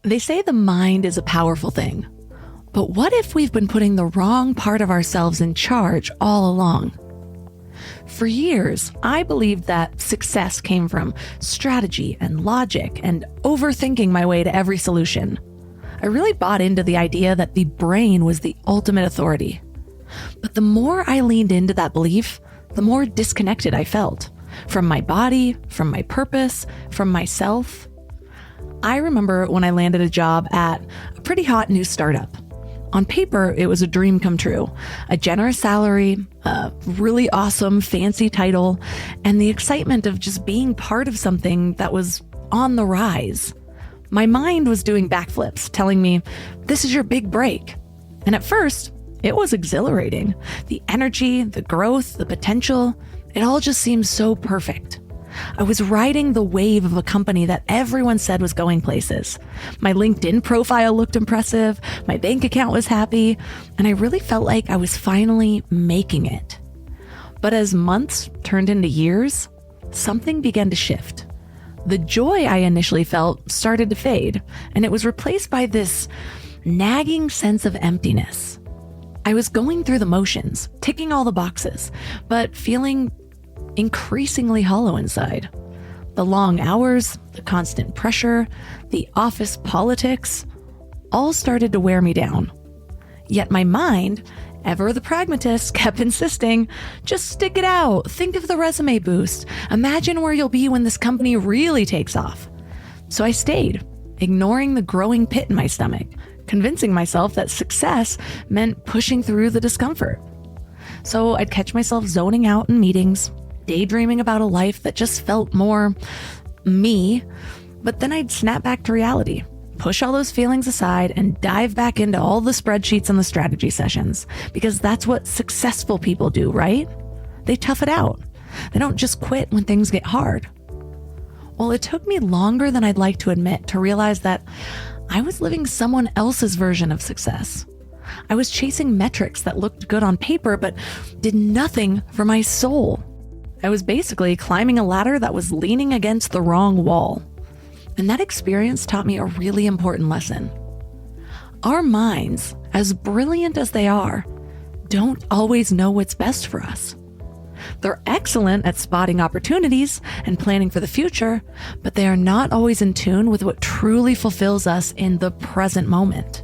They say the mind is a powerful thing. But what if we've been putting the wrong part of ourselves in charge all along? For years, I believed that success came from strategy and logic and overthinking my way to every solution. I really bought into the idea that the brain was the ultimate authority. But the more I leaned into that belief, the more disconnected I felt from my body, from my purpose, from myself. I remember when I landed a job at a pretty hot new startup. On paper, it was a dream come true. A generous salary, a really awesome, fancy title, and the excitement of just being part of something that was on the rise. My mind was doing backflips, telling me, this is your big break. And at first, it was exhilarating. The energy, the growth, the potential, it all just seemed so perfect. I was riding the wave of a company that everyone said was going places. My LinkedIn profile looked impressive, my bank account was happy, and I really felt like I was finally making it. But as months turned into years, something began to shift. The joy I initially felt started to fade, and it was replaced by this nagging sense of emptiness. I was going through the motions, ticking all the boxes, but feeling increasingly hollow inside. The long hours, the constant pressure, the office politics, all started to wear me down. Yet my mind, ever the pragmatist, kept insisting, just stick it out, think of the resume boost, imagine where you'll be when this company really takes off. So I stayed, ignoring the growing pit in my stomach, convincing myself that success meant pushing through the discomfort. So I'd catch myself zoning out in meetings, daydreaming about a life that just felt more me, but then I'd snap back to reality, push all those feelings aside, and dive back into all the spreadsheets and the strategy sessions, because that's what successful people do, right? They tough it out. They don't just quit when things get hard. Well, it took me longer than I'd like to admit to realize that I was living someone else's version of success. I was chasing metrics that looked good on paper, but did nothing for my soul. I was basically climbing a ladder that was leaning against the wrong wall. And that experience taught me a really important lesson. Our minds, as brilliant as they are, don't always know what's best for us. They're excellent at spotting opportunities and planning for the future, but they are not always in tune with what truly fulfills us in the present moment.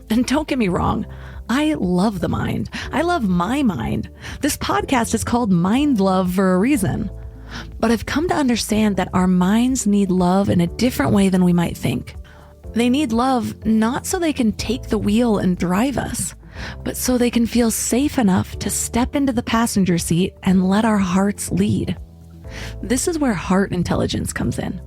And don't get me wrong, I love the mind. I love my mind. This podcast is called Mind Love for a reason. But I've come to understand that our minds need love in a different way than we might think. They need love not so they can take the wheel and drive us, but so they can feel safe enough to step into the passenger seat and let our hearts lead. This is where heart intelligence comes in.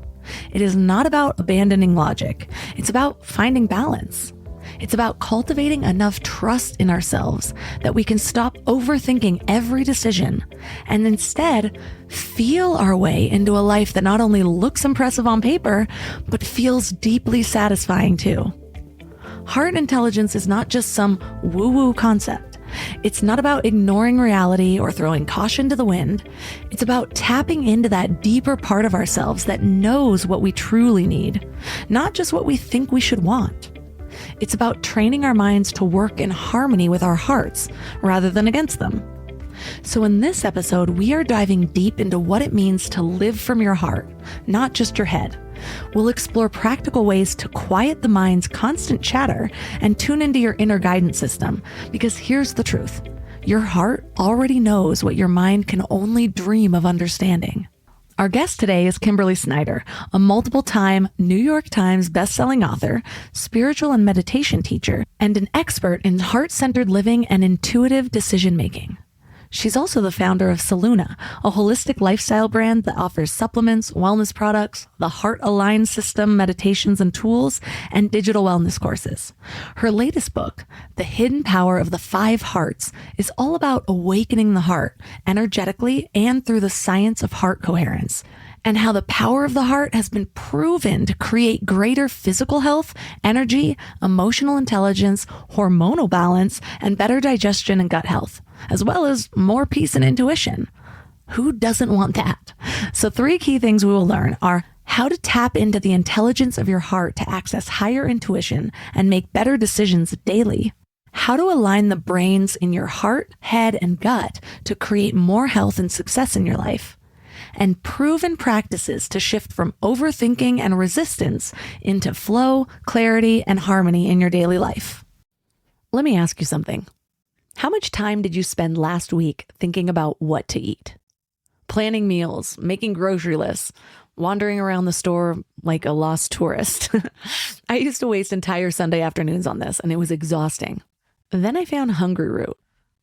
It is not about abandoning logic. It's about finding balance. It's about cultivating enough trust in ourselves that we can stop overthinking every decision and instead feel our way into a life that not only looks impressive on paper, but feels deeply satisfying too. Heart intelligence is not just some woo-woo concept. It's not about ignoring reality or throwing caution to the wind. It's about tapping into that deeper part of ourselves that knows what we truly need, not just what we think we should want. It's about training our minds to work in harmony with our hearts rather than against them. So in this episode, we are diving deep into what it means to live from your heart, not just your head. We'll explore practical ways to quiet the mind's constant chatter and tune into your inner guidance system, because here's the truth. Your heart already knows what your mind can only dream of understanding. Our guest today is Kimberly Snyder, a multiple-time New York Times bestselling author, spiritual and meditation teacher, and an expert in heart-centered living and intuitive decision-making. She's also the founder of Saluna, a holistic lifestyle brand that offers supplements, wellness products, the Heart Aligned System, meditations and tools, and digital wellness courses. Her latest book, The Hidden Power of the Five Hearts, is all about awakening the heart energetically and through the science of heart coherence, and how the power of the heart has been proven to create greater physical health, energy, emotional intelligence, hormonal balance, and better digestion and gut health, as well as more peace and intuition. Who doesn't want that? So 3 key things we will learn are how to tap into the intelligence of your heart to access higher intuition and make better decisions daily, how to align the brains in your heart, head, and gut to create more health and success in your life, and proven practices to shift from overthinking and resistance into flow, clarity, and harmony in your daily life. Let me ask you something. How much time did you spend last week thinking about what to eat? Planning meals, making grocery lists, wandering around the store like a lost tourist. I used to waste entire Sunday afternoons on this, and it was exhausting. Then I found Hungry Root.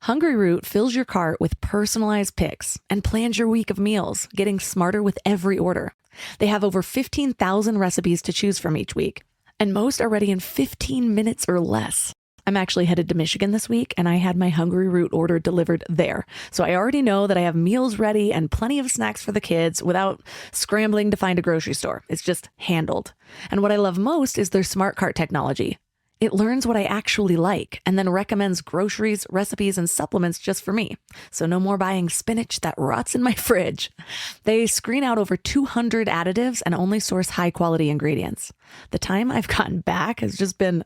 Hungry Root fills your cart with personalized picks and plans your week of meals, getting smarter with every order. They have over 15,000 recipes to choose from each week, and most are ready in 15 minutes or less. I'm actually headed to Michigan this week, and I had my Hungry Root order delivered there. So I already know that I have meals ready and plenty of snacks for the kids without scrambling to find a grocery store. It's just handled. And what I love most is their smart cart technology. It learns what I actually like and then recommends groceries, recipes, and supplements just for me. So no more buying spinach that rots in my fridge. They screen out over 200 additives and only source high quality ingredients. The time I've gotten back has just been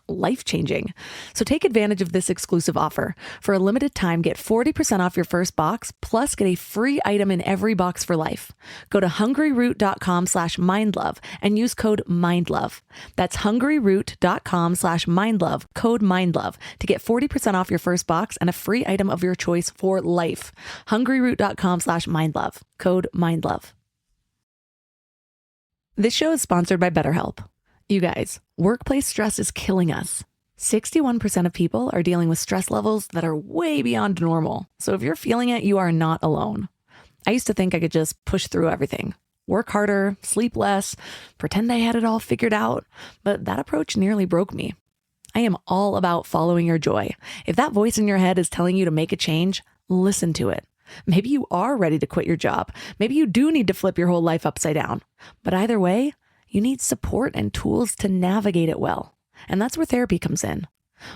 life-changing. So take advantage of this exclusive offer. For a limited time, get 40% off your first box, plus get a free item in every box for life. Go to hungryroot.com/mindlove and use code MINDLOVE. That's hungryroot.com/mindlove, code MINDLOVE, to get 40% off your first box and a free item of your choice for life. hungryroot.com/mindlove, code MINDLOVE. This show is sponsored by BetterHelp. You guys, workplace stress is killing us. 61% of people are dealing with stress levels that are way beyond normal. So if you're feeling it, you are not alone. I used to think I could just push through everything, work harder, sleep less, pretend I had it all figured out. But that approach nearly broke me. I am all about following your joy. If that voice in your head is telling you to make a change, listen to it. Maybe you are ready to quit your job. Maybe you do need to flip your whole life upside down. But either way, you need support and tools to navigate it well. And that's where therapy comes in.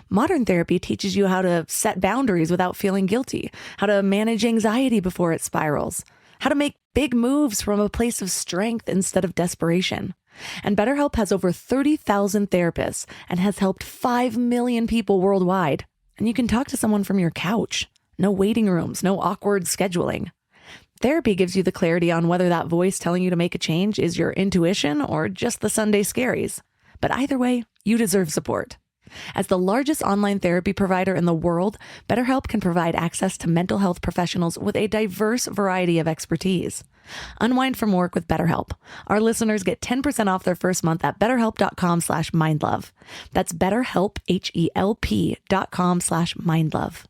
Modern therapy teaches you how to set boundaries without feeling guilty, how to manage anxiety before it spirals, how to make big moves from a place of strength instead of desperation. And BetterHelp has over 30,000 therapists and has helped 5 million people worldwide. And you can talk to someone from your couch. No waiting rooms, no awkward scheduling. Therapy gives you the clarity on whether that voice telling you to make a change is your intuition or just the Sunday scaries. But either way, you deserve support. As the largest online therapy provider in the world, BetterHelp can provide access to mental health professionals with a diverse variety of expertise. Unwind from work with BetterHelp. Our listeners get 10% off their first month at betterhelp.com/mindlove. That's BetterHelp, HELP.com/mindlove.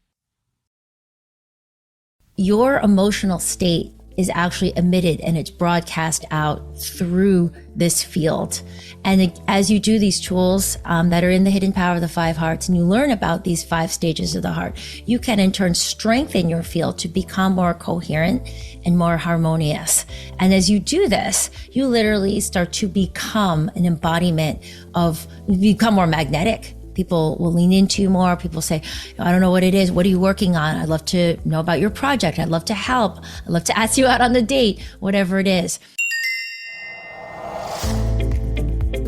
Your emotional state is actually emitted and it's broadcast out through this field. And as you do these tools that are in the hidden power of the 5 hearts, and you learn about these 5 stages of the heart, you can in turn strengthen your field to become more coherent and more harmonious. And as you do this, you literally start to become an embodiment of, you become more magnetic. People will lean into you more. People say, I don't know what it is. What are you working on? I'd love to know about your project. I'd love to help. I'd love to ask you out on the date, whatever it is.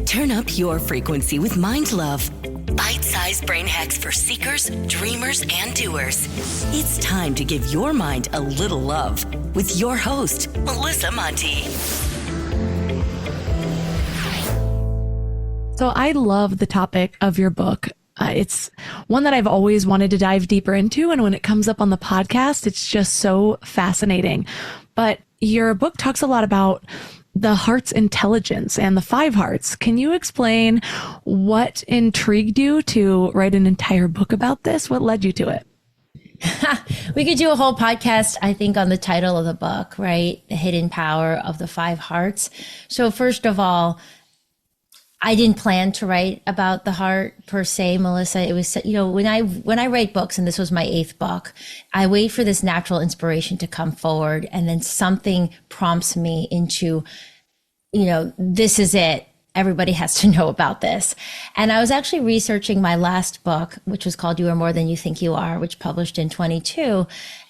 Turn up your frequency with Mind Love. Bite-sized brain hacks for seekers, dreamers, and doers. It's time to give your mind a little love with your host, Melissa Monti. So I love the topic of your book. It's one that I've always wanted to dive deeper into. And when it comes up on the podcast, it's just so fascinating. But your book talks a lot about the heart's intelligence and the 5 hearts. Can you explain what intrigued you to write an entire book about this? What led you to it? We could do a whole podcast, I think, on the title of the book, right? The hidden power of the 5 hearts. So first of all, I didn't plan to write about the heart per se, Melissa. It was, when I write books, and this was my 8th book, I wait for this natural inspiration to come forward, and then something prompts me into, this is it. Everybody has to know about this. And I was actually researching my last book, which was called You Are More Than You Think You Are, which published in 22.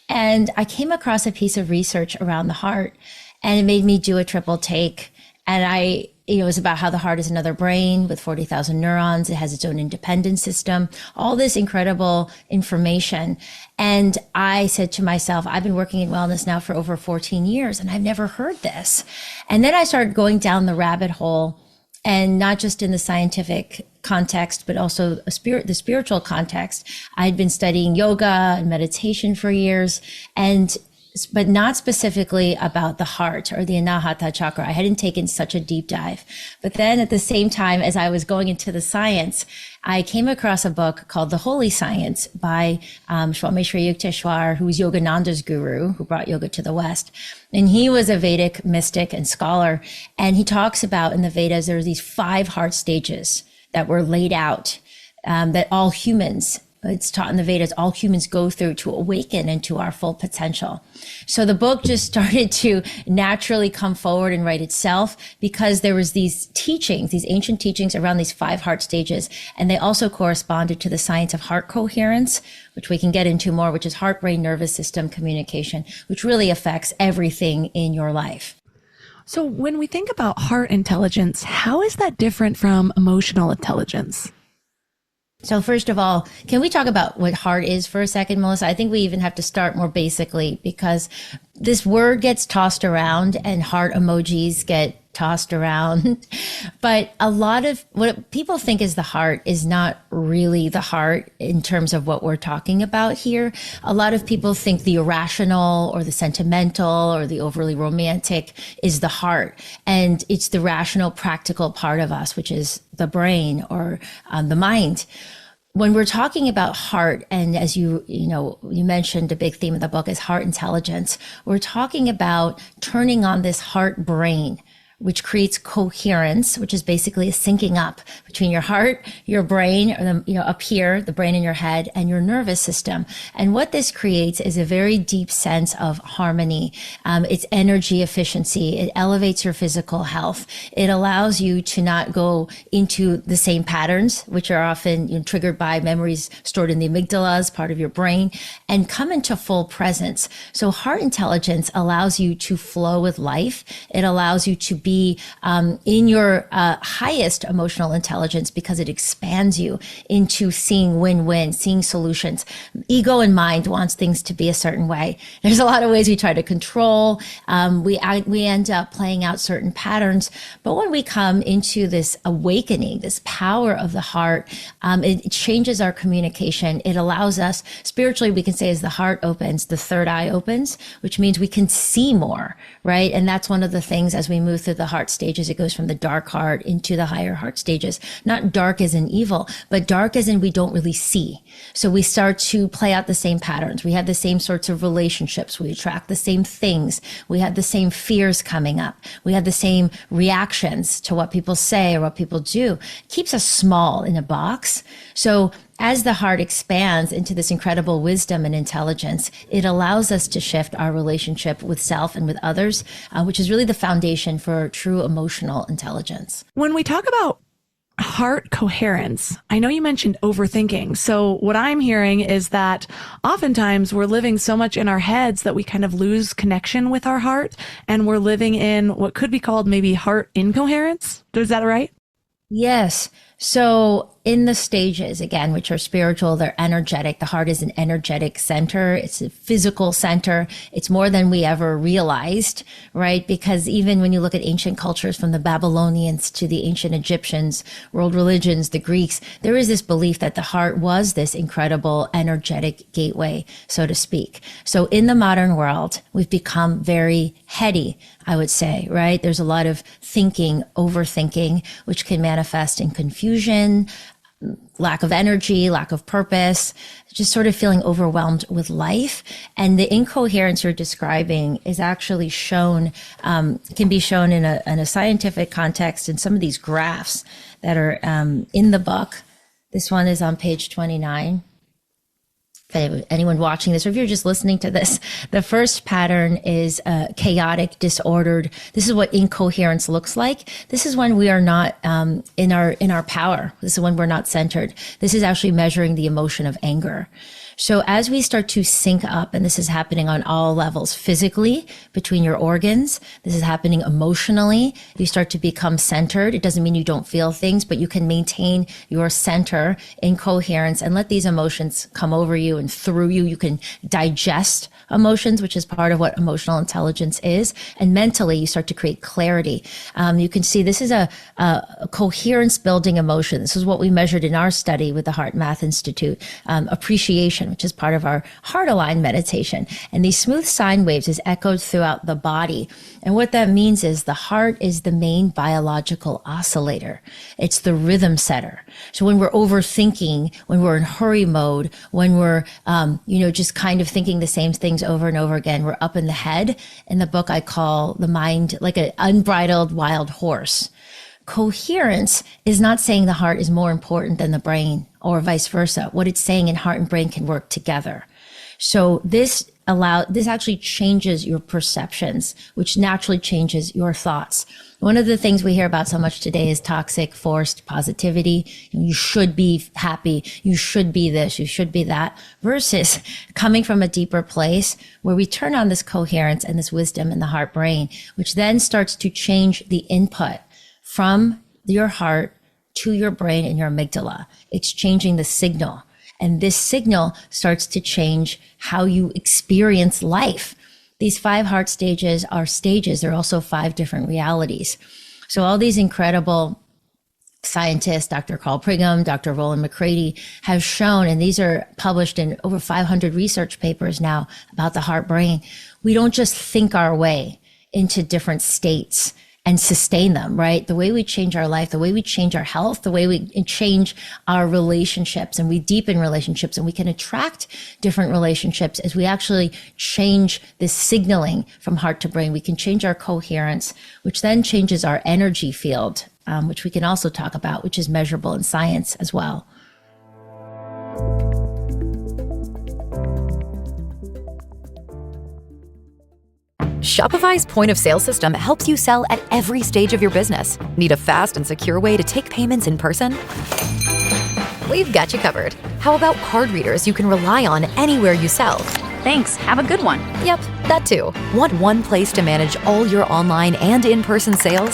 And I came across a piece of research around the heart, and it made me do a triple take. And it was about how the heart is another brain with 40,000 neurons. It has its own independent system, all this incredible information. And I said to myself, I've been working in wellness now for over 14 years and I've never heard this. And then I started going down the rabbit hole, and not just in the scientific context, but also the spiritual context. I'd been studying yoga and meditation for years, but not specifically about the heart or the Anahata chakra. I hadn't taken such a deep dive. But then at the same time, as I was going into the science, I came across a book called The Holy Science by Swami Sri Yukteswar, who was Yogananda's guru, who brought yoga to the West. And he was a Vedic mystic and scholar. And he talks about in the Vedas, there are these 5 heart stages that were laid out, that all humans, it's taught in the Vedas, all humans go through to awaken into our full potential. So the book just started to naturally come forward and write itself, because there was these teachings, these ancient teachings around these 5 heart stages. And they also corresponded to the science of heart coherence, which we can get into more, which is heart, brain, nervous system communication, which really affects everything in your life. So when we think about heart intelligence, how is that different from emotional intelligence? So first of all, can we talk about what heart is for a second, Melissa? I think we even have to start more basically, because this word gets tossed around and heart emojis get tossed around. But a lot of what people think is the heart is not really the heart in terms of what we're talking about here. A lot of people think the irrational or the sentimental or the overly romantic is the heart. And it's the rational, practical part of us, which is the brain or the mind. When we're talking about heart, and as you mentioned, a big theme of the book is heart intelligence. We're talking about turning on this heart brain, which creates coherence, which is basically a syncing up between your heart, your brain, or up here, the brain in your head, and your nervous system. And what this creates is a very deep sense of harmony. It's energy efficiency. It elevates your physical health. It allows you to not go into the same patterns, which are often triggered by memories stored in the amygdala as part of your brain, and come into full presence. So heart intelligence allows you to flow with life. It allows you to be in your highest emotional intelligence, because it expands you into seeing win-win, seeing solutions. Ego and mind wants things to be a certain way. There's a lot of ways we try to control. We end up playing out certain patterns. But when we come into this awakening, this power of the heart, it changes our communication. It allows us, spiritually, we can say as the heart opens, the third eye opens, which means we can see more, right? And that's one of the things as we move through the heart stages, it goes from the dark heart into the higher heart stages. Not dark as in evil, but dark as in we don't really see. So we start to play out the same patterns. We have the same sorts of relationships. We attract the same things. We have the same fears coming up. We have the same reactions to what people say or what people do. It keeps us small in a box. So as the heart expands into this incredible wisdom and intelligence, it allows us to shift our relationship with self and with others, which is really the foundation for true emotional intelligence. When we talk about heart coherence, I know you mentioned overthinking. So what I'm hearing is that oftentimes we're living so much in our heads that we kind of lose connection with our heart, and we're living in what could be called maybe heart incoherence. Is that right? Yes. So in the stages, again, which are spiritual, they're energetic. The heart is an energetic center. It's a physical center. It's more than we ever realized, right? Because even when you look at ancient cultures, from the Babylonians to the ancient Egyptians, world religions, the Greeks, there is this belief that the heart was this incredible energetic gateway, so to speak. So in the modern world, we've become very heady, I would say, right? There's a lot of thinking, overthinking, which can manifest in confusion, lack of energy, lack of purpose, just sort of feeling overwhelmed with life. And the incoherence you're describing is actually shown, can be shown in a scientific context in some of these graphs that are in the book. This one is on page 29. anyone watching this, or if you're just listening to this, the first pattern is chaotic, disordered. This is what incoherence looks like. This is when we are not in our power. This is when we're not centered. This is actually measuring the emotion of anger. So as we start to sync up, and this is happening on all levels, physically, between your organs, this is happening emotionally, you start to become centered. It doesn't mean you don't feel things, but you can maintain your center in coherence and let these emotions come over you and through you. You can digest emotions, which is part of what emotional intelligence is. And mentally, you start to create clarity. You can see this is a coherence building emotion. This is what we measured in our study with the Heart Math Institute. Appreciation, which is part of our heart aligned meditation. And these smooth sine waves is echoed throughout the body. And what that means is the heart is the main biological oscillator. It's the rhythm setter. So when we're overthinking, when we're in hurry mode, when we're, just kind of thinking the same things over and over again, we're up in the head. In the book, I call the mind like an unbridled wild horse. Coherence is not saying the heart is more important than the brain or vice versa. What it's saying in heart and brain can work together. So this actually changes your perceptions, which naturally changes your thoughts. One of the things we hear about so much today is toxic, forced positivity. You should be happy. You should be this. You should be that. Versus coming from a deeper place where we turn on this coherence and this wisdom in the heart brain, which then starts to change the input from your heart to your brain and your amygdala. It's changing the signal. And this signal starts to change how you experience life. These 5 heart stages are stages. They're also 5 different realities. So all these incredible scientists, Dr. Carl Brigham, Dr. Roland McCready, have shown, and these are published in over 500 research papers now about the heart brain. We don't just think our way into different states and sustain them, right? The way we change our life, the way we change our health, the way we change our relationships, and we deepen relationships, and we can attract different relationships as we actually change this signaling from heart to brain. We can change our coherence, which then changes our energy field, which we can also talk about, which is measurable in science as well. Shopify's point of sale system helps you sell at every stage of your business. Need a fast and secure way to take payments in person? We've got you covered. How about card readers you can rely on anywhere you sell? Thanks. Have a good one. Yep, that too. Want one place to manage all your online and in-person sales?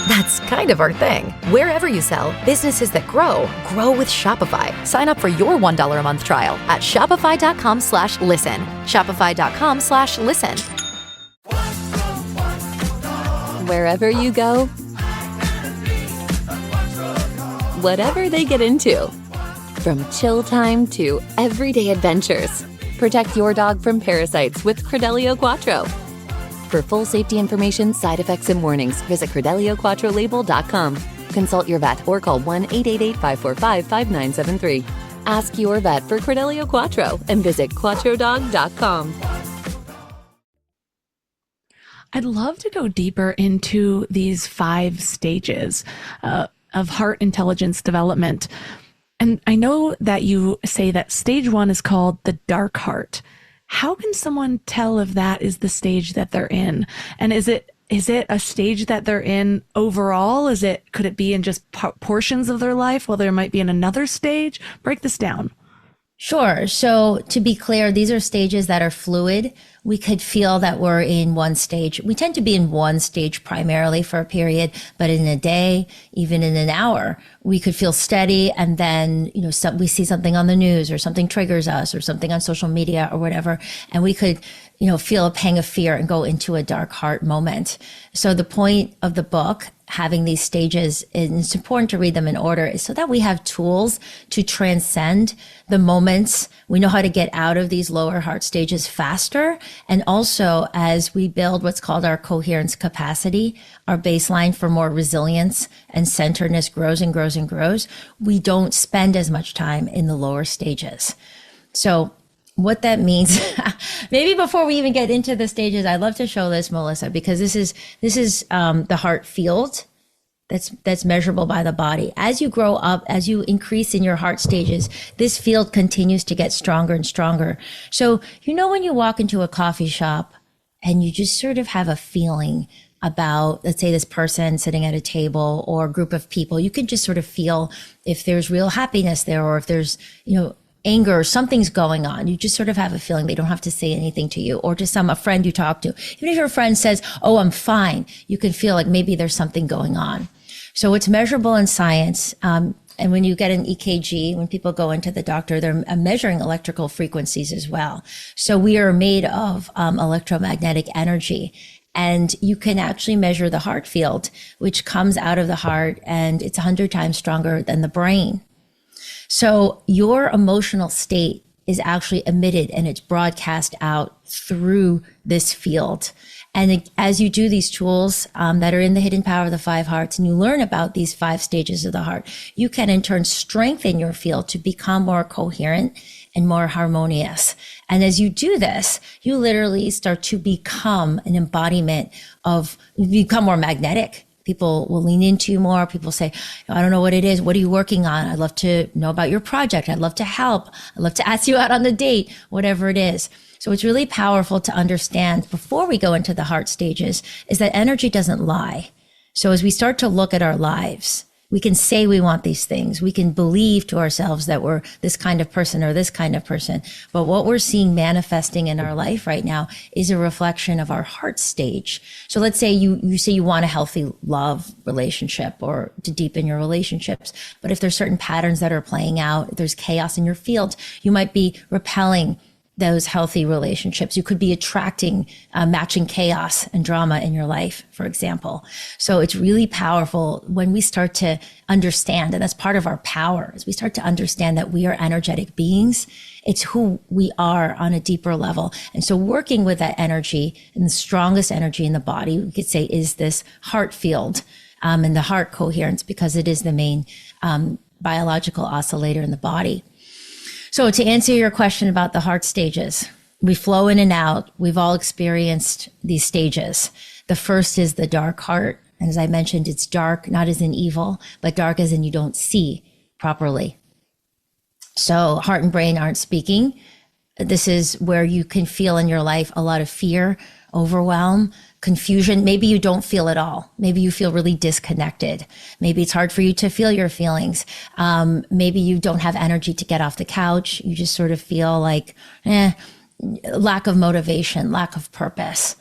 That's kind of our thing. Wherever you sell, businesses that grow with Shopify. Sign up for your $1 a month trial at shopify.com/listen. Shopify.com/listen. Wherever you go, whatever they get into, from chill time to everyday adventures, protect your dog from parasites with Credelio Quattro. For full safety information, side effects, and warnings, visit CredeliaQuattroLabel.com. Consult your vet or call 1-888-545-5973. Ask your vet for Credelio Quattro and visit QuattroDog.com. I'd love to go deeper into these 5 stages of heart intelligence development. And I know that you say that stage 1 is called the dark heart. How can someone tell if that is the stage that they're in? And is it a stage that they're in overall? Could it be in just portions of their life while there might be in another stage? Break this down. Sure. So to be clear, these are stages that are fluid. We could feel that we're in one stage. We tend to be in one stage primarily for a period, but in a day, even in an hour, we could feel steady. And then, we see something on the news or something triggers us or something on social media or whatever. And we could, feel a pang of fear and go into a dark heart moment. So the point of the book, having these stages, and it's important to read them in order, is so that we have tools to transcend the moments. We know how to get out of these lower heart stages faster. And also, as we build what's called our coherence capacity, our baseline for more resilience and centeredness grows and grows and grows, we don't spend as much time in the lower stages. So what that means, maybe before we even get into the stages, I'd love to show this, Melissa, because this is the heart field. that's measurable by the body. As you grow up, as you increase in your heart stages, this field continues to get stronger and stronger. So, when you walk into a coffee shop and you just sort of have a feeling about, let's say, this person sitting at a table or a group of people, you can just sort of feel if there's real happiness there or if there's, anger or something's going on. You just sort of have a feeling. They don't have to say anything to you or to a friend you talk to. Even if your friend says, "Oh, I'm fine," you can feel like maybe there's something going on. So it's measurable in science. And when you get an EKG, when people go into the doctor, they're measuring electrical frequencies as well. So we are made of electromagnetic energy. And you can actually measure the heart field, which comes out of the heart, and it's 100 times stronger than the brain. So your emotional state is actually emitted and it's broadcast out through this field. And as you do these tools that are in the hidden power of the 5 hearts, and you learn about these 5 stages of the heart, you can in turn strengthen your field to become more coherent and more harmonious. And as you do this, you literally start to become an embodiment you become more magnetic. People will lean into you more. People say, "I don't know what it is. What are you working on? I'd love to know about your project. I'd love to help. I'd love to ask you out on the date," whatever it is. So it's really powerful to understand before we go into the heart stages is that energy doesn't lie. So as we start to look at our lives, we can say we want these things. We can believe to ourselves that we're this kind of person or this kind of person. But what we're seeing manifesting in our life right now is a reflection of our heart stage. So let's say you say you want a healthy love relationship or to deepen your relationships. But if there's certain patterns that are playing out, if there's chaos in your field, you might be repelling those healthy relationships. You could be attracting, matching chaos and drama in your life, for example. So it's really powerful when we start to understand, and that's part of our power, is we start to understand that we are energetic beings. It's who we are on a deeper level. And so working with that energy, and the strongest energy in the body, we could say, is this heart field, and the heart coherence, because it is the main biological oscillator in the body. So to answer your question about the heart stages, we flow in and out. We've all experienced these stages. The first is the dark heart. And as I mentioned, it's dark, not as in evil, but dark as in you don't see properly. So heart and brain aren't speaking. This is where you can feel in your life a lot of fear, overwhelm, confusion. Maybe you don't feel it all. Maybe you feel really disconnected. Maybe it's hard for you to feel your feelings. Maybe you don't have energy to get off the couch. You just sort of feel like, lack of motivation, lack of purpose.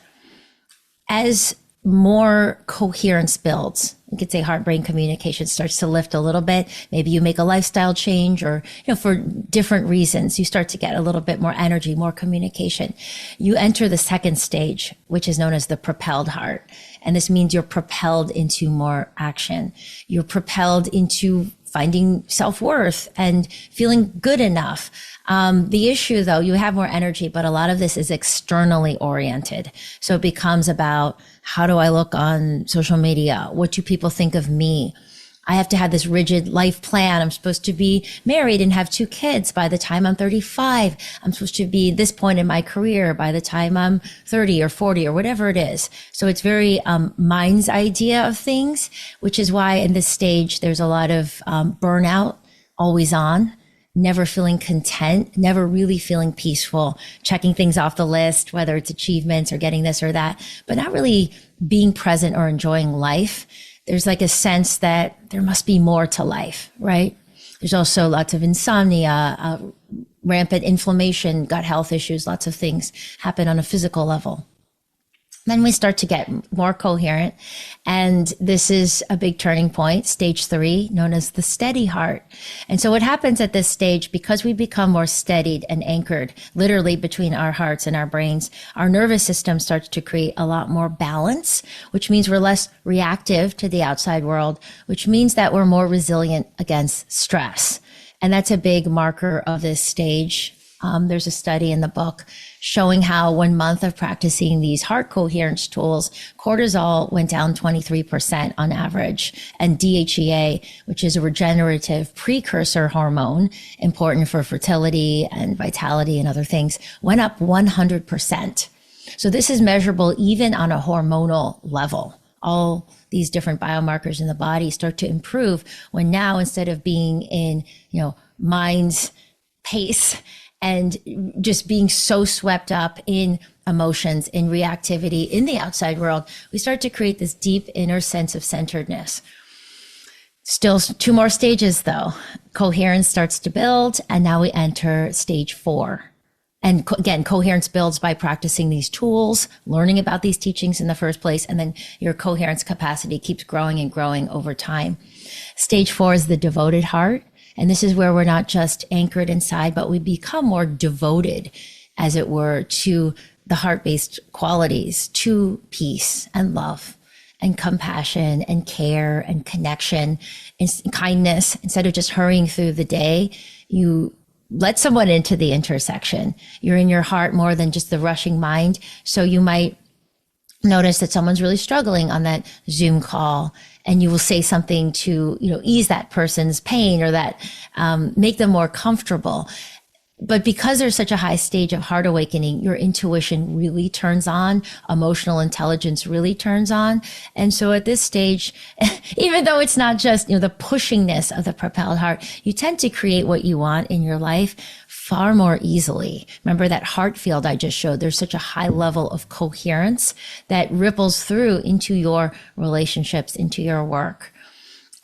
As more coherence builds, you could say heart-brain communication starts to lift a little bit. Maybe you make a lifestyle change or, for different reasons, you start to get a little bit more energy, more communication. You enter the second stage, which is known as the propelled heart. And this means you're propelled into more action. You're propelled into finding self-worth and feeling good enough. The issue, though, you have more energy, but a lot of this is externally oriented. So it becomes about, how do I look on social media? What do people think of me? I have to have this rigid life plan. I'm supposed to be married and have 2 kids by the time I'm 35. I'm supposed to be at this point in my career by the time I'm 30 or 40 or whatever it is. So it's very mind's idea of things, which is why in this stage, there's a lot of burnout, always on, never feeling content, never really feeling peaceful, checking things off the list, whether it's achievements or getting this or that, but not really being present or enjoying life. There's like a sense that there must be more to life, right? There's also lots of insomnia, rampant inflammation, gut health issues, lots of things happen on a physical level. Then we start to get more coherent. And this is a big turning point, stage 3, known as the steady heart. And so what happens at this stage, because we become more steadied and anchored, literally between our hearts and our brains, our nervous system starts to create a lot more balance, which means we're less reactive to the outside world, which means that we're more resilient against stress. And that's a big marker of this stage. There's a study in the book showing how 1 month of practicing these heart coherence tools, cortisol went down 23% on average, and DHEA, which is a regenerative precursor hormone important for fertility and vitality and other things, went up 100%. So this is measurable even on a hormonal level. All these different biomarkers in the body start to improve when now, instead of being in, mind's pace and just being so swept up in emotions, in reactivity, in the outside world, we start to create this deep inner sense of centeredness. Still 2 more stages though. Coherence starts to build, and now we enter stage 4. And again, coherence builds by practicing these tools, learning about these teachings in the first place, and then your coherence capacity keeps growing and growing over time. Stage 4 is the devoted heart. And this is where we're not just anchored inside, but we become more devoted, as it were, to the heart-based qualities, to peace and love and compassion and care and connection and kindness. Instead of just hurrying through the day, you let someone into the intersection. You're in your heart more than just the rushing mind. So you might notice that someone's really struggling on that Zoom call, and you will say something to, ease that person's pain or that make them more comfortable. But because there's such a high stage of heart awakening, your intuition really turns on, emotional intelligence really turns on. And so at this stage, even though it's not just, the pushingness of the propelled heart, you tend to create what you want in your life far more easily. Remember that heart field I just showed? There's such a high level of coherence that ripples through into your relationships, into your work.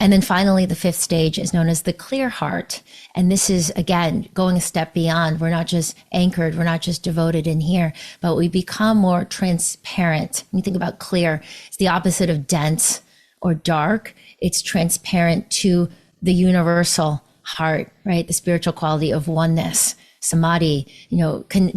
And then finally, the 5th stage is known as the clear heart. And this is, again, going a step beyond. We're not just anchored. We're not just devoted in here, but we become more transparent. When you think about clear, it's the opposite of dense or dark. It's transparent to the universal heart, right? The spiritual quality of oneness, samadhi,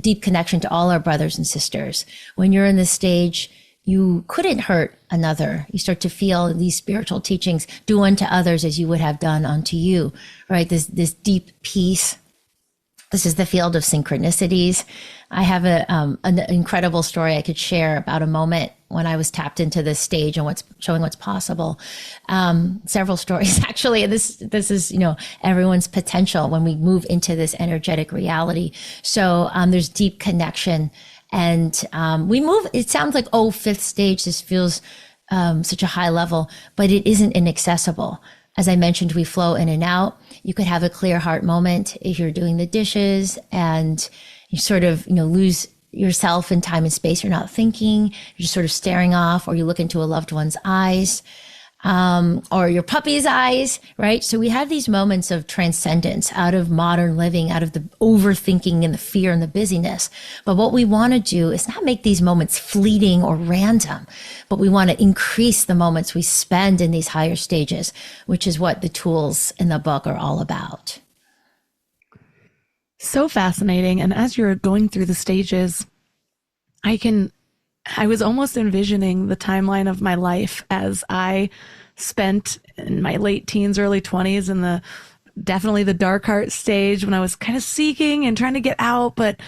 deep connection to all our brothers and sisters. When you're in this stage, you couldn't hurt another. You start to feel these spiritual teachings, do unto others as you would have done unto you, right? This deep peace. This is the field of synchronicities. I have an incredible story I could share about a moment when I was tapped into this stage and showing what's possible. Several stories actually. And this is, everyone's potential when we move into this energetic reality. So there's deep connection. And we move, it sounds like, 5th stage, this feels such a high level, but it isn't inaccessible. As I mentioned, we flow in and out. You could have a clear heart moment if you're doing the dishes and you sort of, lose yourself in time and space. You're not thinking, you're just sort of staring off, or you look into a loved one's eyes. Or your puppy's eyes, right? So we have these moments of transcendence out of modern living, out of the overthinking and the fear and the busyness. But what we want to do is not make these moments fleeting or random, but we want to increase the moments we spend in these higher stages, which is what the tools in the book are all about. So fascinating. And as you're going through the stages, I was almost envisioning the timeline of my life as I spent in my late teens, early 20s in definitely the dark heart stage when I was kind of seeking and trying to get out, but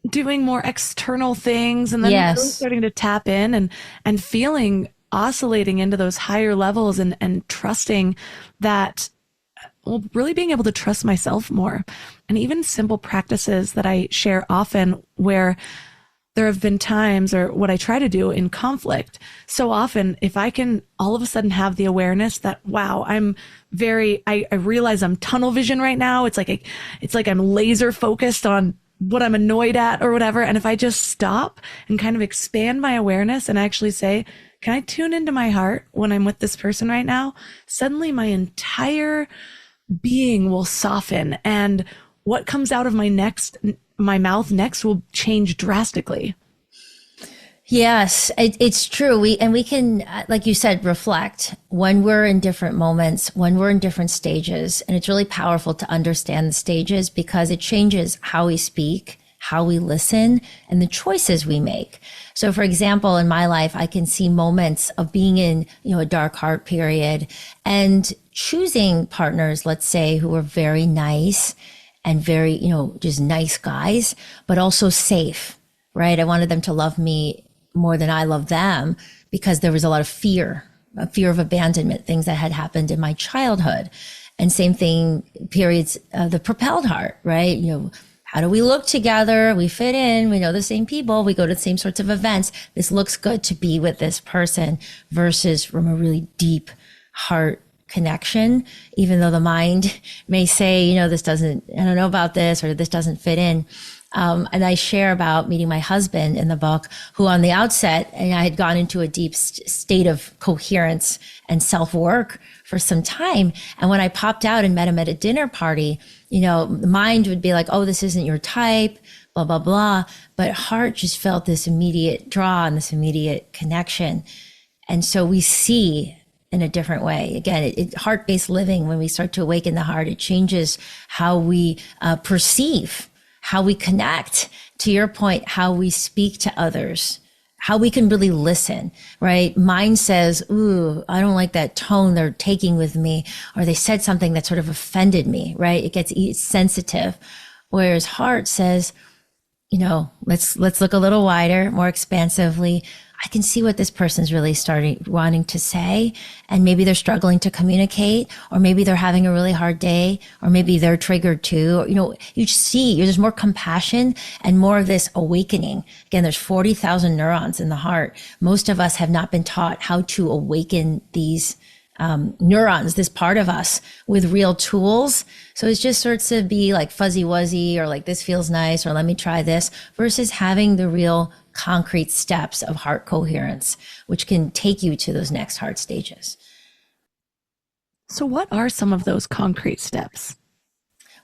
doing more external things, and then really starting to tap in and feeling oscillating into those higher levels and trusting that, really being able to trust myself more. And even simple practices that I share often where there have been times, or what I try to do in conflict, so often, if I can all of a sudden have the awareness that, wow, I realize I'm tunnel vision right now. It's like I'm laser focused on what I'm annoyed at or whatever. And if I just stop and kind of expand my awareness and actually say, can I tune into my heart when I'm with this person right now? Suddenly my entire being will soften, and what comes out of my mouth next will change drastically. Yes, it's true. We can, like you said, reflect when we're in different moments, when we're in different stages. And it's really powerful to understand the stages because it changes how we speak, how we listen, and the choices we make. So for example, in my life, I can see moments of being in, a dark heart period and choosing partners, let's say, who are very nice and very, just nice guys, but also safe, right? I wanted them to love me more than I love them because there was a lot of fear of abandonment, things that had happened in my childhood. And same thing, periods of the propelled heart, right? How do we look together? We fit in, we know the same people, we go to the same sorts of events. This looks good to be with this person, versus from a really deep heart connection, even though the mind may say, this doesn't, I don't know about this, or this doesn't fit in. And I share about meeting my husband in the book, who on the outset, and I had gone into a deep state of coherence and self-work for some time. And when I popped out and met him at a dinner party, the mind would be like, oh, this isn't your type, blah, blah, blah. But heart just felt this immediate draw and this immediate connection. And so we see in a different way. Again, heart-based living, when we start to awaken the heart, it changes how we perceive, how we connect, to your point, how we speak to others, how we can really listen, right? Mind says, ooh, I don't like that tone they're taking with me, or they said something that sort of offended me, right? It's sensitive. Whereas heart says, let's look a little wider, more expansively. I can see what this person's really wanting to say. And maybe they're struggling to communicate, or maybe they're having a really hard day, or maybe they're triggered too. You see, there's more compassion and more of this awakening. Again, there's 40,000 neurons in the heart. Most of us have not been taught how to awaken these neurons, this part of us, with real tools. So it's just sorts of be like fuzzy wuzzy, or like this feels nice, or let me try this, versus having the real concrete steps of heart coherence, which can take you to those next heart stages. So what are some of those concrete steps?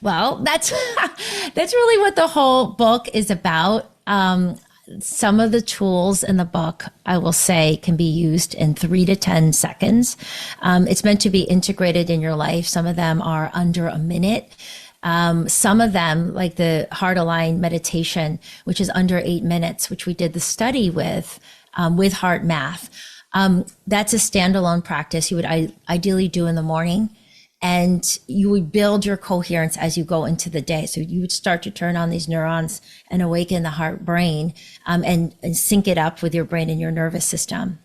Well, that's really what the whole book is about. Some of the tools in the book, I will say, can be used in 3 to 10 seconds. It's meant to be integrated in your life. Some of them are under a minute. Some of them, like the heart aligned meditation, which is under 8 minutes, which we did the study with Heart Math. That's a standalone practice you would ideally do in the morning. And you would build your coherence as you go into the day. So you would start to turn on these neurons and awaken the heart brain, and sync it up with your brain and your nervous system.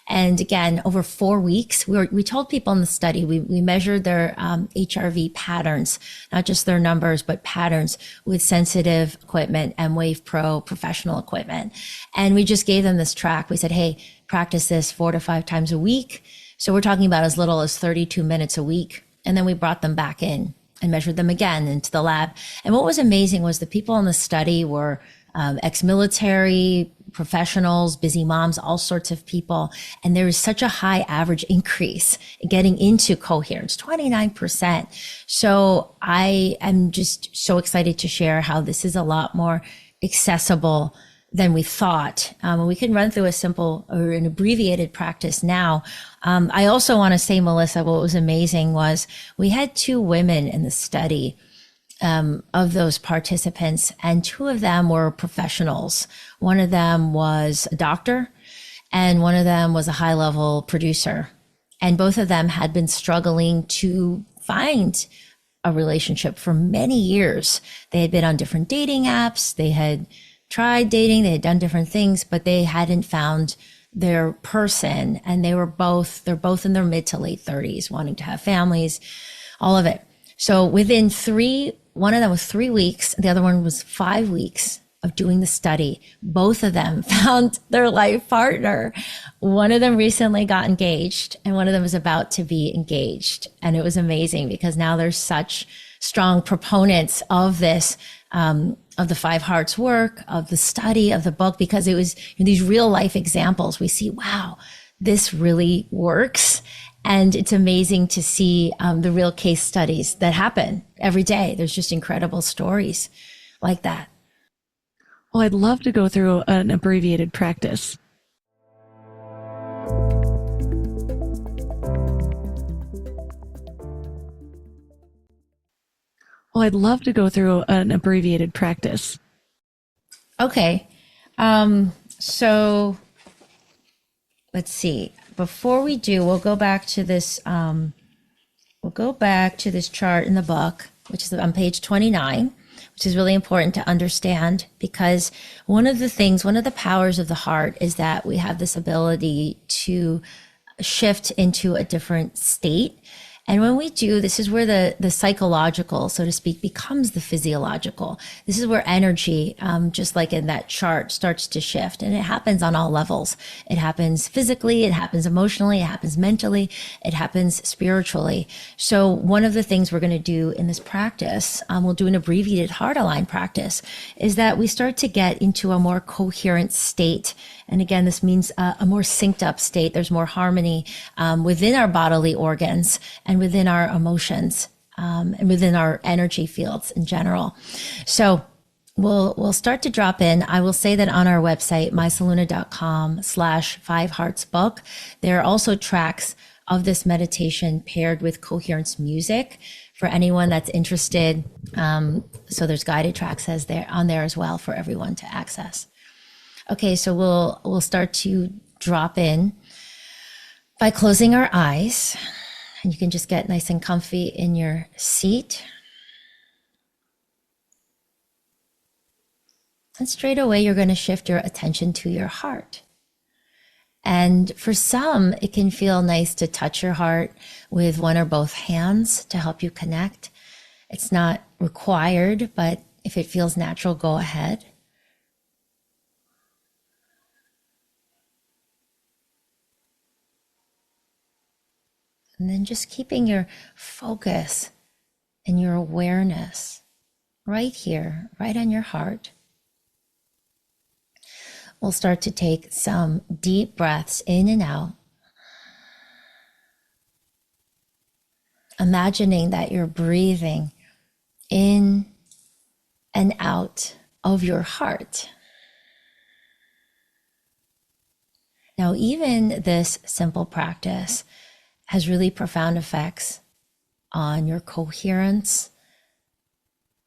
And again, over 4 weeks, we told people in the study, we measured their HRV patterns, not just their numbers, but patterns, with sensitive equipment and Wave Pro professional equipment. And we just gave them this track. We said, hey, practice this 4 to 5 times a week. So we're talking about as little as 32 minutes a week. And then we brought them back in and measured them again into the lab. And what was amazing was the people in the study were ex-military, professionals, busy moms, all sorts of people. And there was such a high average increase in getting into coherence, 29%. So I am just so excited to share how this is a lot more accessible than we thought. We can run through a simple or an abbreviated practice now. I also want to say, Melissa, what was amazing was we had 2 women in the study of those participants, and 2 of them were professionals. One of them was a doctor, and one of them was a high-level producer. And both of them had been struggling to find a relationship for many years. They had been on different dating apps. They had tried dating. They had done different things, but they hadn't found their person. And they're both in their mid to late 30s, wanting to have families, all of it. So within one of them was 3 weeks. The other one was 5 weeks of doing the study. Both of them found their life partner. One of them recently got engaged, and one of them was about to be engaged. And it was amazing because now there's such strong proponents of this, of the 5 Hearts work, of the study, of the book, because it was these real life examples. We see, wow, this really works. And it's amazing to see the real case studies that happen every day. There's just incredible stories like that. Well, I'd love to go through an abbreviated practice. Well, I'd love to go through an abbreviated practice. Okay. So let's see. Before we do, we'll go back to this chart in the book, which is on page 29, which is really important to understand, because one of the powers of the heart is that we have this ability to shift into a different state. And when we do, this is where the psychological, so to speak, becomes the physiological. This is where energy, just like in that chart, starts to shift. And it happens on all levels. It happens physically, it happens emotionally, it happens mentally, it happens spiritually. So one of the things we're going to do in this practice, we'll do an abbreviated heart align practice, is that we start to get into a more coherent state. And again, this means a more synced up state. There's more harmony within our bodily organs and within our emotions and within our energy fields in general. So we'll start to drop in. I will say that on our website, mysaluna.com/5heartsbook, there are also tracks of this meditation paired with Coherence music for anyone that's interested. So there's guided tracks on there as well for everyone to access. Okay, so we'll start to drop in by closing our eyes, and you can just get nice and comfy in your seat. And straight away, you're going to shift your attention to your heart. And for some, it can feel nice to touch your heart with one or both hands to help you connect. It's not required, but if it feels natural, go ahead. And then just keeping your focus and your awareness right here, right on your heart. We'll start to take some deep breaths in and out. Imagining that you're breathing in and out of your heart. Now, even this simple practice has really profound effects on your coherence,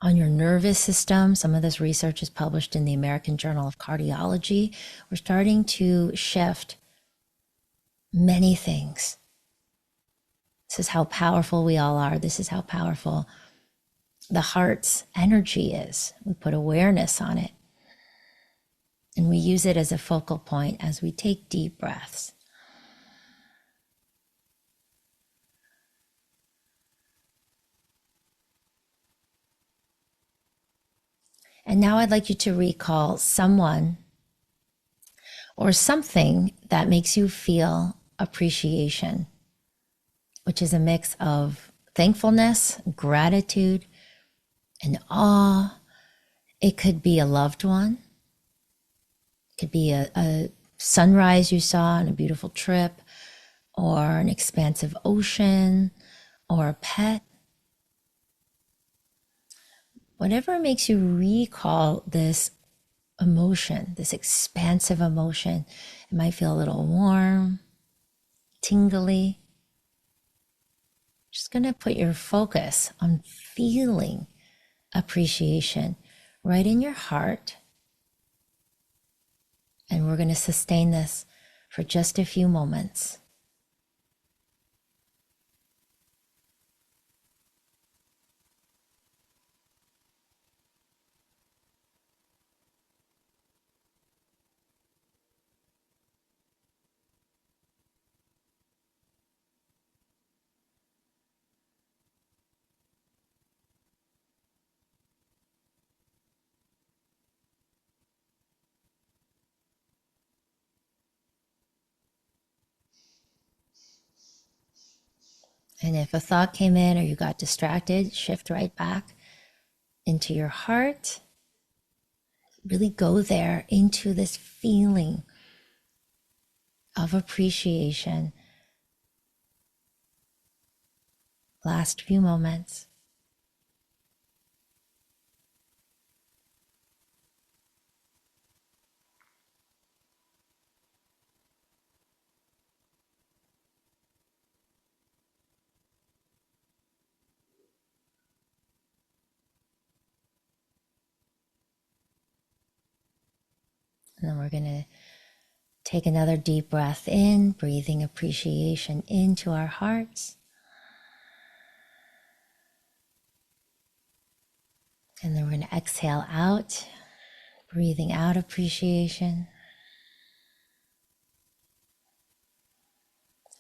on your nervous system. Some of this research is published in the American Journal of Cardiology. We're starting to shift many things. This is how powerful we all are. This is how powerful the heart's energy is. We put awareness on it, and we use it as a focal point as we take deep breaths. And now I'd like you to recall someone or something that makes you feel appreciation, which is a mix of thankfulness, gratitude, and awe. It could be a loved one. It could be a sunrise you saw on a beautiful trip, or an expansive ocean, or a pet. Whatever makes you recall this emotion, this expansive emotion. It might feel a little warm, tingly. Just going to put your focus on feeling appreciation right in your heart. And we're going to sustain this for just a few moments. And if a thought came in or you got distracted, shift right back into your heart. Really go there into this feeling of appreciation. Last few moments. And then we're going to take another deep breath in, breathing appreciation into our hearts. And then we're going to exhale out, breathing out appreciation.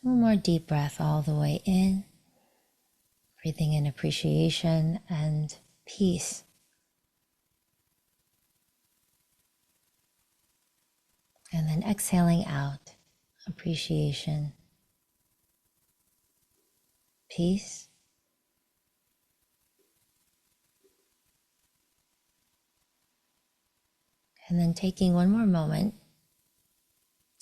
One more deep breath all the way in. breathing in appreciation and peace. And then exhaling out appreciation, peace, and then taking one more moment.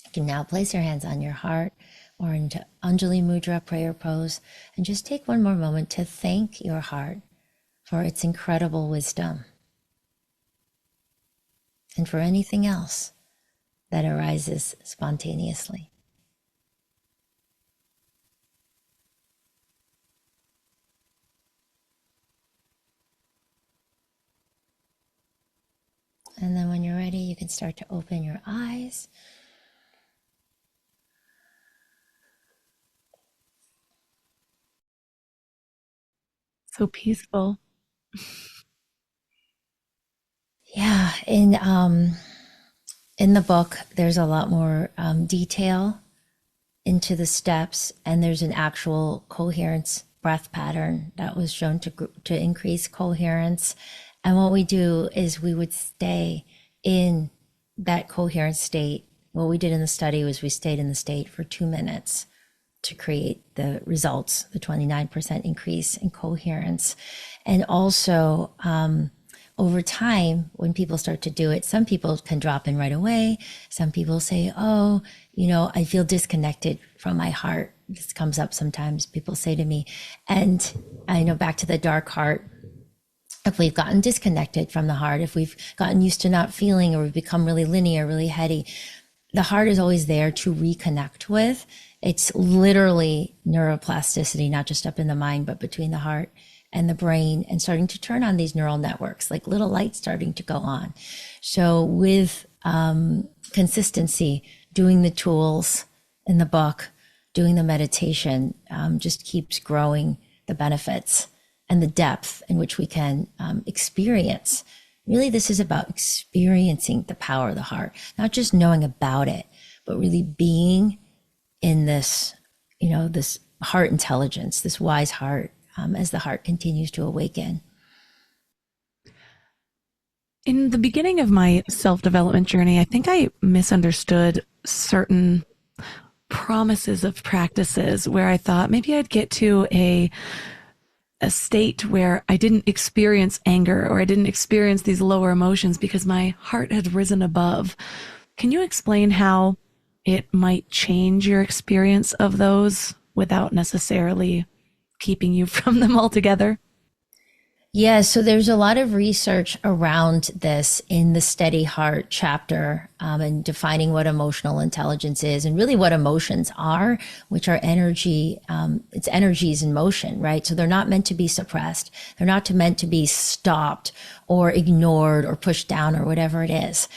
You can now place your hands on your heart or into Anjali Mudra prayer pose, and just take one more moment to thank your heart for its incredible wisdom and for anything else that arises spontaneously. And then when you're ready, you can start to open your eyes. So peaceful. Yeah, in the book, there's a lot more detail into the steps, and there's an actual coherence breath pattern that was shown to increase coherence. And what we do is we would stay in that coherent state. What we did in the study was we stayed in the state for 2 minutes to create the results, the 29% increase in coherence. And also, over time, when people start to do it, some people can drop in right away. Some people say, oh, I feel disconnected from my heart. This comes up sometimes. People say to me, and I know, back to the dark heart, if we've gotten disconnected from the heart, if we've gotten used to not feeling, or we've become really linear, really heady, the heart is always there to reconnect with. It's literally neuroplasticity, not just up in the mind, but between the heart and the brain, and starting to turn on these neural networks, like little lights starting to go on. So with consistency, doing the tools in the book, doing the meditation, just keeps growing the benefits and the depth in which we can experience. Really, this is about experiencing the power of the heart, not just knowing about it, but really being in this, this heart intelligence, this wise heart, as the heart continues to awaken. In the beginning of my self-development journey, I think I misunderstood certain promises of practices where I thought maybe I'd get to a state where I didn't experience anger, or I didn't experience these lower emotions because my heart had risen above. Can you explain how it might change your experience of those without necessarily keeping you from them altogether? Yeah, so there's a lot of research around this in the Steady Heart chapter, and defining what emotional intelligence is, and really what emotions are, which are energy. It's energies in motion, right? So they're not meant to be suppressed. They're not meant to be stopped or ignored or pushed down or whatever it is.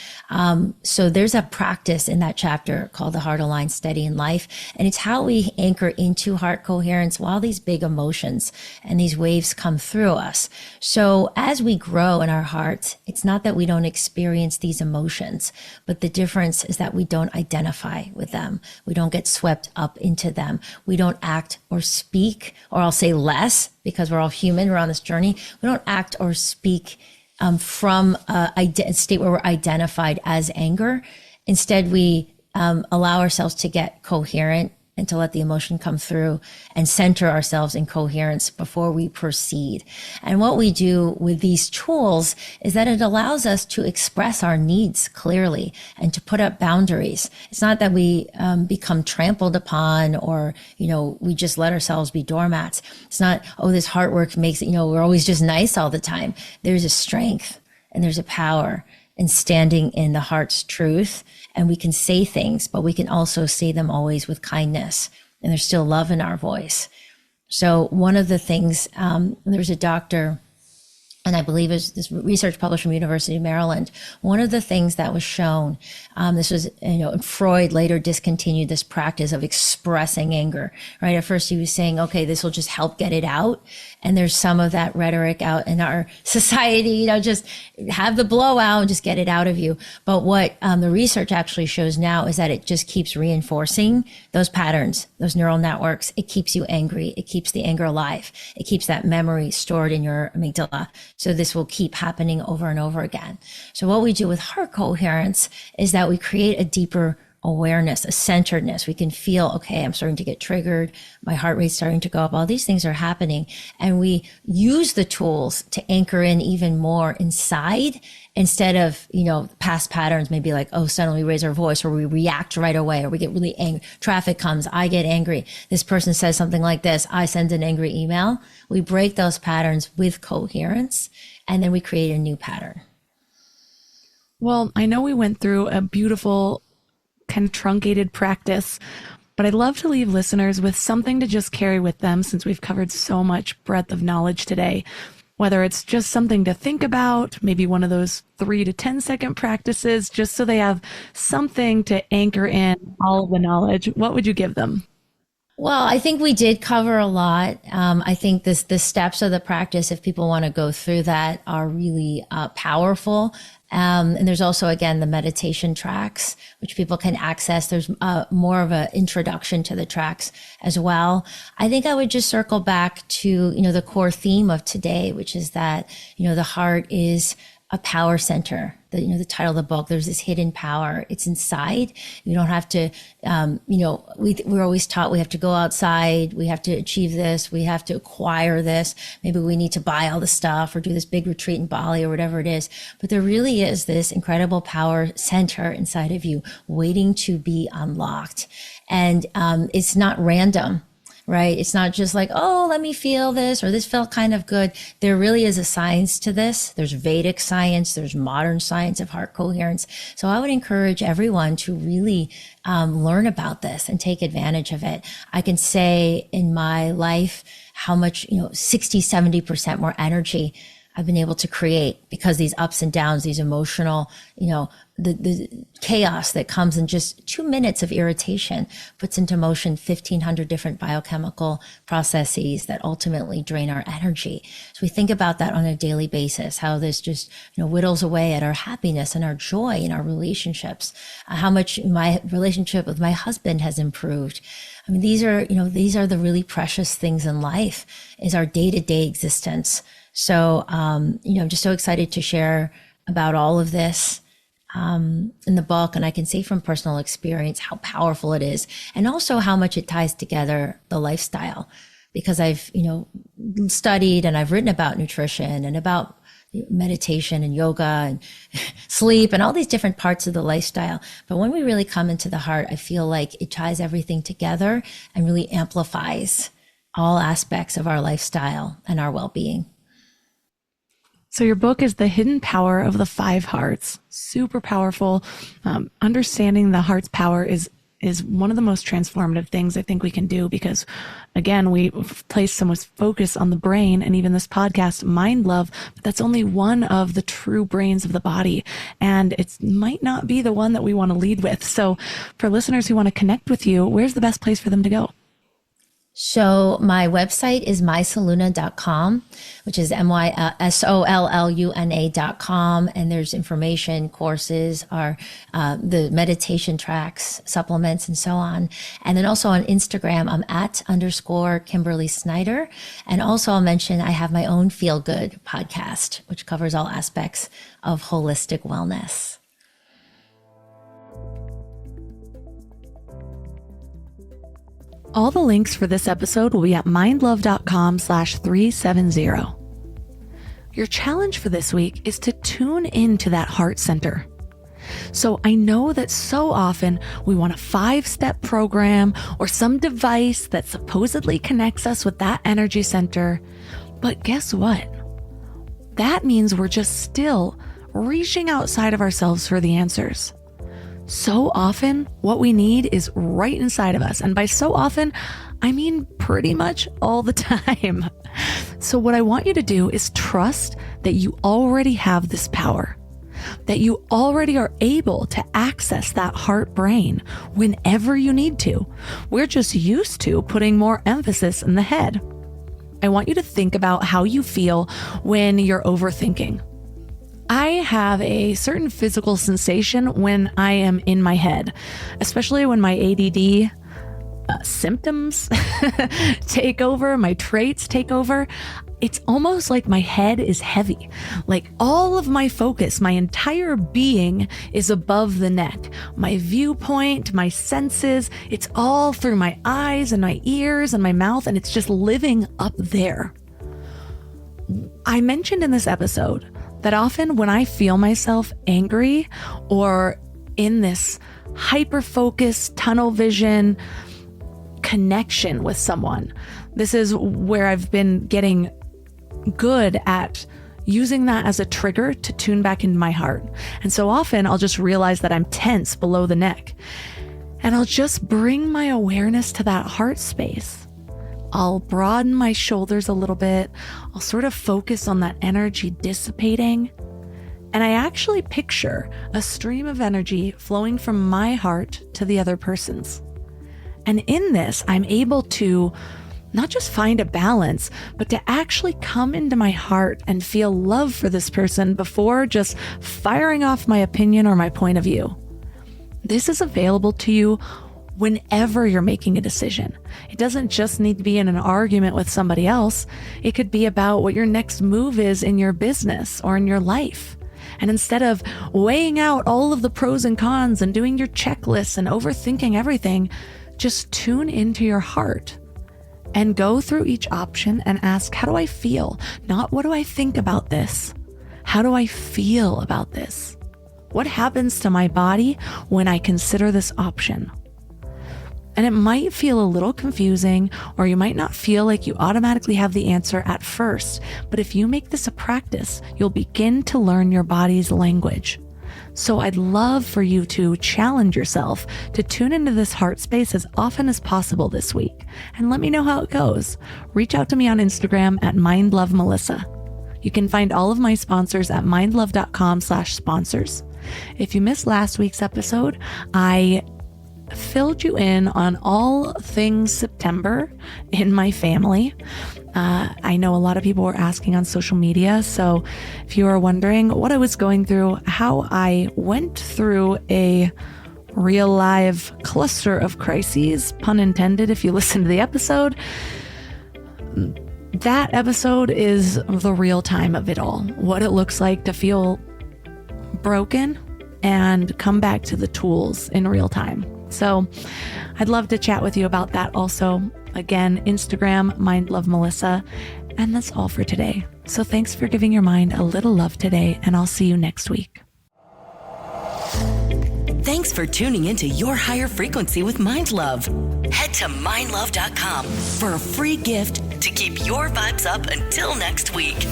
So there's a practice in that chapter called the Heart Aligned Steady in Life. And it's how we anchor into heart coherence while these big emotions and these waves come through us. So as we grow in our hearts, it's not that we don't experience these emotions, but the difference is that we don't identify with them. We don't get swept up into them. We don't act or speak, or I'll say less, because we're all human, we're on this journey. We don't act or speak from a state where we're identified as anger. Instead, we allow ourselves to get coherent and to let the emotion come through and center ourselves in coherence before we proceed. And what we do with these tools is that it allows us to express our needs clearly and to put up boundaries. It's not that we become trampled upon, or, we just let ourselves be doormats. It's not, oh, this heart work makes it, we're always just nice all the time. There's a strength and there's a power in standing in the heart's truth. And we can say things, but we can also say them always with kindness. And there's still love in our voice. So one of the things, there's a doctor and I believe it's this research published from University of Maryland. One of the things that was shown, this was, Freud later discontinued this practice of expressing anger, right? At first he was saying, okay, this will just help get it out. And there's some of that rhetoric out in our society, just have the blowout and just get it out of you. But what the research actually shows now is that it just keeps reinforcing those patterns, those neural networks. It keeps you angry. It keeps the anger alive. It keeps that memory stored in your amygdala. So this will keep happening over and over again. So what we do with heart coherence is that we create a deeper awareness, a centeredness. We can feel, okay, I'm starting to get triggered. My heart rate's starting to go up. All these things are happening. And we use the tools to anchor in even more inside instead of, past patterns, maybe like, oh, suddenly we raise our voice or we react right away or we get really angry. Traffic comes, I get angry. This person says something like this, I send an angry email. We break those patterns with coherence and then we create a new pattern. Well, I know we went through a beautiful kind of truncated practice, but I'd love to leave listeners with something to just carry with them since we've covered so much breadth of knowledge today. Whether it's just something to think about, maybe one of those 3 to 10 second practices, just so they have something to anchor in all of the knowledge, what would you give them? Well, I think we did cover a lot. I think the steps of the practice, if people want to go through that, are really powerful. And there's also, again, the meditation tracks, which people can access. There's more of an introduction to the tracks as well. I think I would just circle back to, the core theme of today, which is that, the heart is a power center. The title of the book, there's this hidden power. It's inside. You don't have to, we're always taught we have to go outside. We have to achieve this. We have to acquire this. Maybe we need to buy all the stuff or do this big retreat in Bali or whatever it is. But there really is this incredible power center inside of you waiting to be unlocked. And, it's not random. Right? It's not just like, oh, let me feel this, or this felt kind of good. There really is a science to this. There's Vedic science. There's modern science of heart coherence. So I would encourage everyone to really learn about this and take advantage of it. I can say in my life how much, 60, 70% more energy I've been able to create because these ups and downs, these emotional, the chaos that comes in just 2 minutes of irritation puts into motion 1,500 different biochemical processes that ultimately drain our energy. So we think about that on a daily basis, how this just, whittles away at our happiness and our joy in our relationships, how much my relationship with my husband has improved. I mean, these are the really precious things in life, is our day-to-day existence. So, I'm just so excited to share about all of this in the book. And I can say from personal experience how powerful it is, and also how much it ties together the lifestyle, because I've, studied and I've written about nutrition and about meditation and yoga and sleep and all these different parts of the lifestyle. But when we really come into the heart, I feel like it ties everything together and really amplifies all aspects of our lifestyle and our well-being. So your book is The Hidden Power of the Five Hearts. Super powerful. Understanding the heart's power is one of the most transformative things I think we can do, because again, we place so much focus on the brain, and even this podcast, Mind Love, but that's only one of the true brains of the body. And it might not be the one that we want to lead with. So for listeners who want to connect with you, where's the best place for them to go? So my website is mysoluna.com, which is mysoluna.com. And there's information, courses, the meditation tracks, supplements, and so on. And then also on Instagram, I'm @_Kimberly Snyder. And also I'll mention I have my own Feel Good podcast, which covers all aspects of holistic wellness. All the links for this episode will be at mindlove.com/370. Your challenge for this week is to tune into that heart center. So I know that so often we want a 5-step program or some device that supposedly connects us with that energy center. But guess what? That means we're just still reaching outside of ourselves for the answers. So often, what we need is right inside of us. And by so often, I mean, pretty much all the time. So what I want you to do is trust that you already have this power, that you already are able to access that heart brain whenever you need to. We're just used to putting more emphasis in the head. I want you to think about how you feel when you're overthinking. I have a certain physical sensation when I am in my head, especially when my ADD symptoms take over, my traits take over. It's almost like my head is heavy. Like all of my focus, my entire being is above the neck. My viewpoint, my senses, it's all through my eyes and my ears and my mouth, and it's just living up there. I mentioned in this episode that often when I feel myself angry or in this hyper-focused tunnel vision connection with someone, this is where I've been getting good at using that as a trigger to tune back into my heart. And so often I'll just realize that I'm tense below the neck, and I'll just bring my awareness to that heart space. I'll broaden my shoulders a little bit. I'll sort of focus on that energy dissipating. And I actually picture a stream of energy flowing from my heart to the other person's. And in this, I'm able to not just find a balance, but to actually come into my heart and feel love for this person before just firing off my opinion or my point of view. This is available to you whenever you're making a decision. It doesn't just need to be in an argument with somebody else. It could be about what your next move is in your business or in your life. And instead of weighing out all of the pros and cons and doing your checklists and overthinking everything, just tune into your heart and go through each option and ask, how do I feel? Not what do I think about this? How do I feel about this? What happens to my body when I consider this option? And it might feel a little confusing, or you might not feel like you automatically have the answer at first. But if you make this a practice, you'll begin to learn your body's language. So I'd love for you to challenge yourself to tune into this heart space as often as possible this week. And let me know how it goes. Reach out to me on Instagram at mindlovemelissa. You can find all of my sponsors at mindlove.com/sponsors. If you missed last week's episode, I filled you in on all things September in my family. I know a lot of people were asking on social media. So if you are wondering what I was going through, how I went through a real live cluster of crises, pun intended, if you listen to the episode, that episode is the real time of it all. What it looks like to feel broken and come back to the tools in real time. So I'd love to chat with you about that also. Again, Instagram, mindlovemelissa. And that's all for today. So thanks for giving your mind a little love today, and I'll see you next week. Thanks for tuning into Your Higher Frequency with Mind Love. Head to mindlove.com for a free gift to keep your vibes up until next week.